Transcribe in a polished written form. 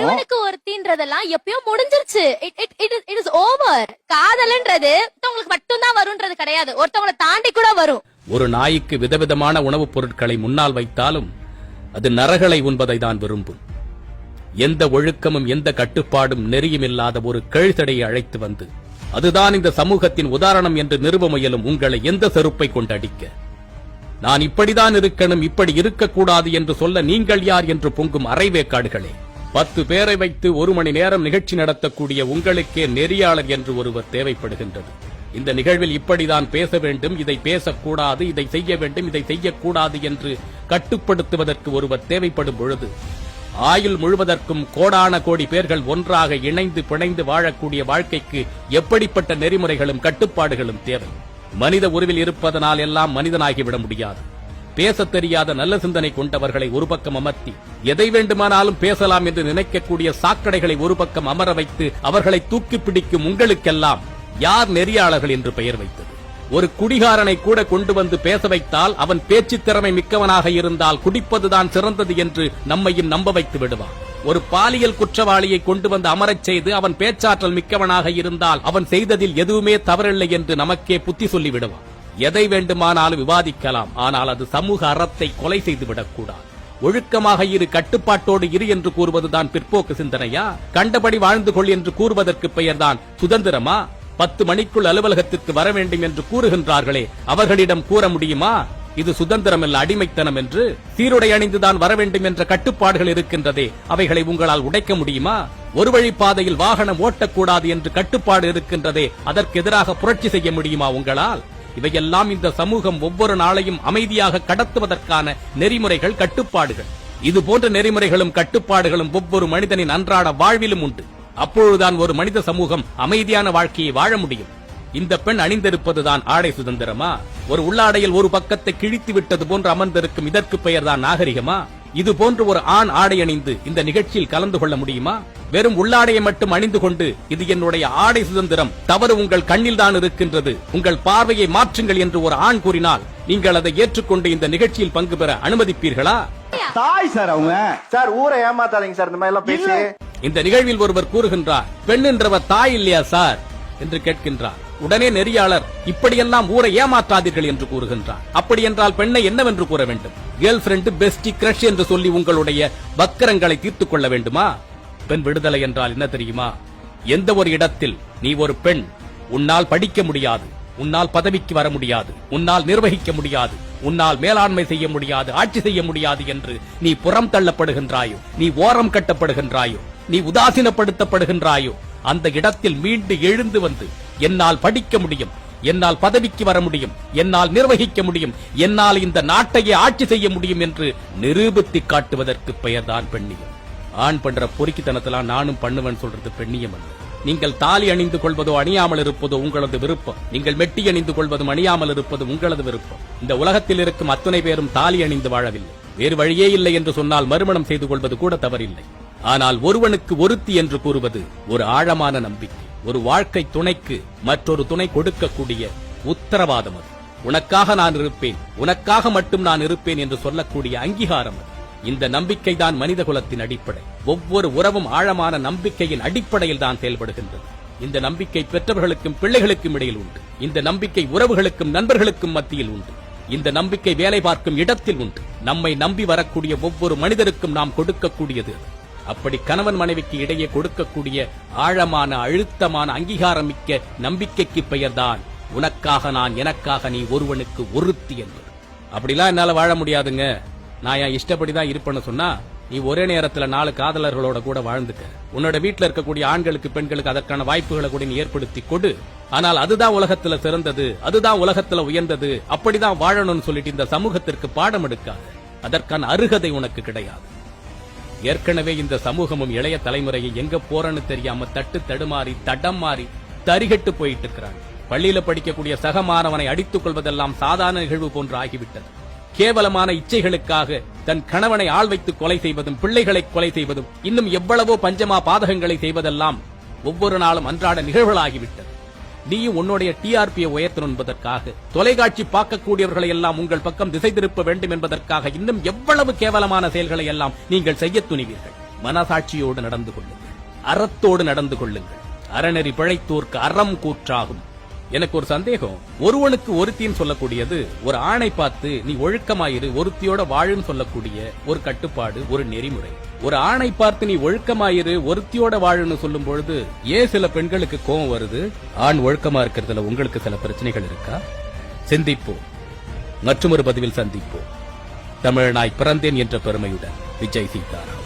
ஒருவனுக்கு ஒருத்தின்றதெல்லாம் எப்பயோ முடிஞ்சிருச்சு. It is over. காதல்ன்றது உங்களுக்கு மட்டும் தான் வரும்ன்றது கிடையாது, ஒருத்தவங்களை தாண்டி கூட வரும். ஒரு நாய்க்கு விதவிதமான உணவுப் பொருட்களை முன்னால் வைத்தாலும் அது நரகளை உண்பதை தான் விரும்பும். எந்த ஒழுக்கமும் எந்த கட்டுப்பாடும் நெறியும் இல்லாத ஒரு கழுத்தடையை அழைத்து வந்து அதுதான் இந்த சமூகத்தின் உதாரணம் என்று நிறுவ முயலும் உங்களை எந்த செருப்பை கொண்டு அடிக்க, நான் இப்படிதான் இருக்கணும் இப்படி இருக்கக்கூடாது என்று சொல்ல நீங்கள் யார் என்று பொங்கும் அரைவேக்காடுகளே. 10 பேரை வைத்து 1 மணி நேரம் நிகழ்ச்சி நடத்தக்கூடிய உங்களுக்கே நெறியாளர் என்று ஒருவர் தேவைப்படுகின்றது. இந்த நிகழ்வில் இப்படிதான் பேச வேண்டும், இதை பேசக்கூடாது, இதை செய்ய வேண்டும், இதை செய்யக்கூடாது என்று கட்டுப்படுத்துவதற்கு ஒருவர் தேவைப்படும் பொழுது ஆயுள் முழுவதற்கும் கோடான கோடி பேர்கள் ஒன்றாக இணைந்து பிணைந்து வாழக்கூடிய வாழ்க்கைக்கு எப்படிப்பட்ட நெறிமுறைகளும் கட்டுப்பாடுகளும் தேவை? மனித உருவில் இருப்பதனால் எல்லாம் மனிதனாகிவிட முடியாது. பேசத் தெரியாத நல்ல சிந்தனை கொண்டவர்களை ஒரு பக்கம் அமர்த்தி எதை வேண்டுமானாலும் பேசலாம் என்று நினைக்கக்கூடிய சாக்கடைகளை ஒரு பக்கம் அமர வைத்து அவர்களை தூக்கி பிடிக்கும் உங்களுக்கெல்லாம் யார் நெறியாளர்கள் என்று பெயர் வைத்தது? ஒரு குடிகாரனை கூட கொண்டு வந்து பேச வைத்தால் அவன் பேச்சு திறமை மிக்கவனாக இருந்தால் குடிப்பதுதான் சிறந்தது என்று நம்மையும் நம்ப வைத்து விடுவான். ஒரு பாலியல் குற்றவாளியை கொண்டு வந்து அமரச் செய்து அவன் பேச்சாற்றல் மிக்கவனாக இருந்தால் அவன் செய்ததில் எதுவுமே தவறில்லை என்று நமக்கே புத்தி சொல்லி விடுவான். எதை வேண்டுமானாலும் விவாதிக்கலாம், ஆனால் அது சமூக அறத்தை கொலை செய்து விடக்கூடாது. ஒழுக்கமாக இரு, கட்டுப்பாட்டோடு இரு என்று கூறுவதுதான் பிற்போக்கு சிந்தனையா? கண்டபடி வாழ்ந்து கொள் என்று கூறுவதற்கு பெயர்தான் சுதந்திரமா? 10 மணிக்குள் அலுவலகத்திற்கு வர வேண்டும் என்று கூறுகின்றார்களே, அவர்களிடம் கூற முடியுமா இது சுதந்திரம் அல்ல அடிமைத்தனம் என்று? சீருடை அணிந்துதான் வர வேண்டும் என்ற கட்டுப்பாடுகள் இருக்கின்றதே, அவைகளை உங்களால் உடைக்க முடியுமா? ஒரு வழி பாதையில் வாகனம் ஓட்டக்கூடாது என்று கட்டுப்பாடு இருக்கின்றதே, அதற்கு எதிராக புரட்சி செய்ய முடியுமா உங்களால்? இவையெல்லாம் இந்த சமூகம் ஒவ்வொரு நாளையும் அமைதியாக கடத்துவதற்கான நெறிமுறைகள், கட்டுப்பாடுகள். இது போன்ற நெறிமுறைகளும் கட்டுப்பாடுகளும் ஒவ்வொரு மனிதனின் அன்றாட வாழ்விலும் உண்டு. அப்பொழுதுதான் ஒரு மனித சமூகம் அமைதியான வாழ்க்கையை வாழ முடியும். இந்த பெண் அணிந்திருப்பதுதான் ஆடை சுதந்திரமா? ஒரு உள்ளாடையில் ஒரு பக்கத்தை கிழித்து விட்டது போன்று அமர்ந்திருக்கும் இதற்கு பெயர்தான் நாகரிகமா? இது போன்று ஒரு ஆண் ஆடை அணிந்து இந்த நிகழ்ச்சியில் கலந்து கொள்ள முடியுமா? வெறும் உள்ளாடையை மட்டும் அணிந்து கொண்டு இது என்னுடைய ஆடை சுதந்திரம், தவறு உங்கள் கண்ணில் தான் இருக்கின்றது, உங்கள் பார்வையை மாற்றுங்கள் என்று ஒரு ஆண் கூறினால் நீங்கள் அதை ஏற்றுக்கொண்டு இந்த நிகழ்ச்சியில் பங்கு பெற அனுமதிப்பீர்களா? தாய் சார் அவங்க சார், ஊரை ஏமாத்தாதீங்க சார். இந்த மாதிரி எல்லாம் பேசி இந்த நிகழ்வில் ஒருவர் கூறுகின்றார், பெண் என்றவர் தாய் இல்லையா சார் என்று கேட்கின்றார். உடனே நெறியாளர் இப்படியெல்லாம் ஊரை ஏமாற்றாதீர்கள் என்று கூறுகின்றார். அப்படி என்றால் பெண்ணை என்னவென்று கூற வேண்டும்? கேர்ள் ஃபிரெண்ட், பெஸ்டி, கிரஷ் என்று சொல்லி உங்களுடைய வக்கரங்களை தீர்த்துக் கொள்ள வேண்டுமா? பெண் விடுதலை என்றால் என்ன தெரியுமா? எந்த ஒரு இடத்தில் நீ ஒரு பெண், உன்னால் படிக்க முடியாது, உன்னால் பதவிக்கு வர முடியாது, உன்னால் நிர்வகிக்க முடியாது, உன்னால் மேலாண்மை செய்ய முடியாது, ஆட்சி செய்ய முடியாது என்று நீ புறம் தள்ளப்படுகின்றாயோ, நீ ஓரம் கட்டப்படுகின்றாயோ, நீ உதாசீனப்படுத்தப்படுகின்றாயோ, அந்த இடத்தில் மீண்டு எழுந்து வந்து என்னால் படிக்க முடியும், என்னால் பதவிக்கு வர முடியும், என்னால் நிர்வகிக்க முடியும், என்னால் இந்த நாட்டையே ஆட்சி செய்ய முடியும் என்று நிரூபித்து காட்டுவதற்கு பெயர்தான் பெண்ணியம். ஆண் பண்ற பொறுக்கித்தனத்தெல்லாம் நானும் பண்ணுவேன் சொல்றது பெண்ணியம் அல்ல. நீங்கள் தாலி அணிந்து கொள்வதோ அணியாமல் இருப்பதோ உங்களது விருப்பம். நீங்கள் மெட்டி அணிந்து கொள்வதும் அணியாமல் இருப்பது உங்களது விருப்பம். இந்த உலகத்தில் இருக்கும் அத்தனை பேரும் தாலி அணிந்து வாழவில்லை. வேறு வழியே இல்லை என்று சொன்னால் மறுமணம் செய்து கொள்வது கூட தவறில்லை. ஆனால் ஒருவனுக்கு ஒருத்தி என்று கூறுவது ஒரு ஆழமான நம்பிக்கை, ஒரு வாழ்க்கை துணைக்கு மற்றொரு துணை கொடுக்கக்கூடிய உத்தரவாதம். அது உனக்காக நான் இருப்பேன், உனக்காக மட்டும் நான் இருப்பேன் என்று சொல்லக்கூடிய அங்கீகாரம். அது இந்த நம்பிக்கை தான் மனித குலத்தின் அடிப்படை. ஒவ்வொரு உறவும் ஆழமான நம்பிக்கையின் அடிப்படையில் தான் செயல்படுகின்றது. இந்த நம்பிக்கை பெற்றவர்களுக்கும் பிள்ளைகளுக்கும் இடையில் உண்டு. இந்த நம்பிக்கை உறவுகளுக்கும் நண்பர்களுக்கும் மத்தியில் உண்டு. இந்த நம்பிக்கை வேலை பார்க்கும் இடத்தில் உண்டு. நம்மை நம்பி வரக்கூடிய ஒவ்வொரு மனிதருக்கும் நாம் கொடுக்கக்கூடியது. அப்படி கணவன் மனைவிக்கு இடையே கொடுக்கக்கூடிய ஆழமான அழுத்தமான அங்கீகாரம் மிக்க நம்பிக்கைக்கு பெயர்தான் உனக்காக நான், எனக்காக நீ, ஒருவனுக்கு ஒருத்தி என்பது. அப்படிலாம் என்னால வாழ முடியாதுங்க, நான் என் இஷ்டப்படிதான் இருப்பேன்னு சொன்னா நீ ஒரே நேரத்துல 4 காதலர்களோட கூட வாழ்ந்துக்க. உன்னோட வீட்டுல இருக்கக்கூடிய ஆண்களுக்கு பெண்களுக்கு அதற்கான வாய்ப்புகளை கூட நீ ஏற்படுத்தி கொடு. ஆனால் அதுதான் உலகத்துல சிறந்தது, அதுதான் உலகத்துல உயர்ந்தது, அப்படிதான் வாழணும்னு சொல்லிட்டு இந்த சமூகத்திற்கு பாடம் எடுக்காது. அதற்கான அருகதை உனக்கு கிடையாது. ஏற்கனவே இந்த சமூகமும் இளைய தலைமுறையை எங்க போறன்னு தெரியாம தட்டு தடுமாறி தடம் மாறி தரிகட்டு போயிட்டு இருக்கிறாங்க. பள்ளியில படிக்கக்கூடிய சக மாணவனை அடித்துக் கொள்வதெல்லாம் சாதாரண நிகழ்வு போன்று ஆகிவிட்டது. கேவலமான இச்சைகளுக்காக தன் கணவனை ஆள் வைத்து கொலை செய்வதும், பிள்ளைகளை கொலை செய்வதும், இன்னும் எவ்வளவோ பஞ்சமா பாதகங்களை செய்வதெல்லாம் ஒவ்வொரு நாளும் அன்றாட நிகழ்வுகளாகிவிட்டது. நீயும் உன்னுடைய டிஆர்பியை உயர்த்தணும் என்பதற்காக, தொலைக்காட்சி பார்க்கக்கூடியவர்களை எல்லாம் உங்கள் பக்கம் திசை திருப்ப வேண்டும் என்பதற்காக இன்னும் எவ்வளவு கேவலமான செயல்களை எல்லாம் நீங்கள் செய்ய துணிவீர்கள். மனசாட்சியோடு நடந்து கொள்ளுங்கள், அறத்தோடு நடந்து கொள்ளுங்கள். அறநெறி பிழைத்தோர்க்கு அறம் கூற்றாகும். எனக்கு ஒரு சந்தேகம், ஒருவனுக்கு ஒருத்தின்னு சொல்லக்கூடியது ஒரு ஆணை பார்த்து நீ ஒழுக்கமாயிரு ஒருத்தியோட வாழுன்னு சொல்லக்கூடிய ஒரு கட்டுப்பாடு, ஒரு நெறிமுறை. ஒரு ஆணை பார்த்து நீ ஒழுக்கமாயிரு ஒருத்தியோட வாழுன்னு சொல்லும் பொழுது ஏன் சில பெண்களுக்கு கோபம் வருது? ஆண் ஒழுக்கமா இருக்கிறதுல உங்களுக்கு சில பிரச்சனைகள் இருக்கா? சிந்திப்போம். மற்றொரு பதிவில் சந்திப்போம். தமிழனாய் பிறந்தேன் என்ற பெருமையுடன் விஜய் சீதாராம்.